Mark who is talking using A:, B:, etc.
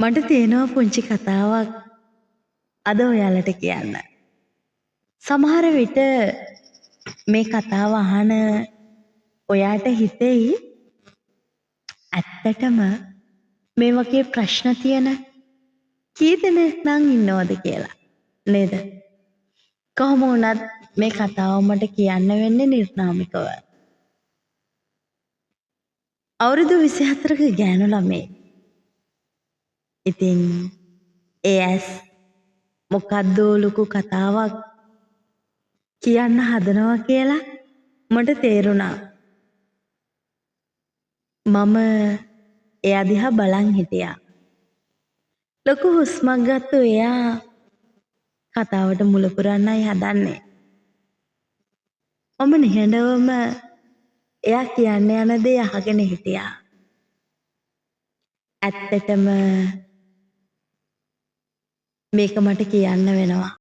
A: මට තියෙනවා පුංචි කතාවක් අද ඔයාලට කියන්න. සමහර විට මේ කතාව අහන ඔයාට හිතෙයි ඇත්තටම මේ වගේ ප්‍රශ්න තියෙන කී දෙනෙක් නම් ඉන්නවද කියලා. නේද? කොහොම වුණත් මේ කතාව මට කියන්න වෙන්නේ නිර්නාමිකව. අවුරුදු 24ක ගෑනු ළමයි. ඉතින් එයස් මොකද්ද ලොකු කතාවක් කියන්න හදනවා කියලා මට තේරුණා. මම එයා දිහා බලන් හිටියා. ලොකු හුස්මක් ගත්තු එයා කතාවට මුල පුරන්නයි හදන්නේ. මම නිහඬවම එයා කියන්න යන දේ අහගෙන හිටියා. ඇත්තටම මේක මට කියන්න වෙනවා.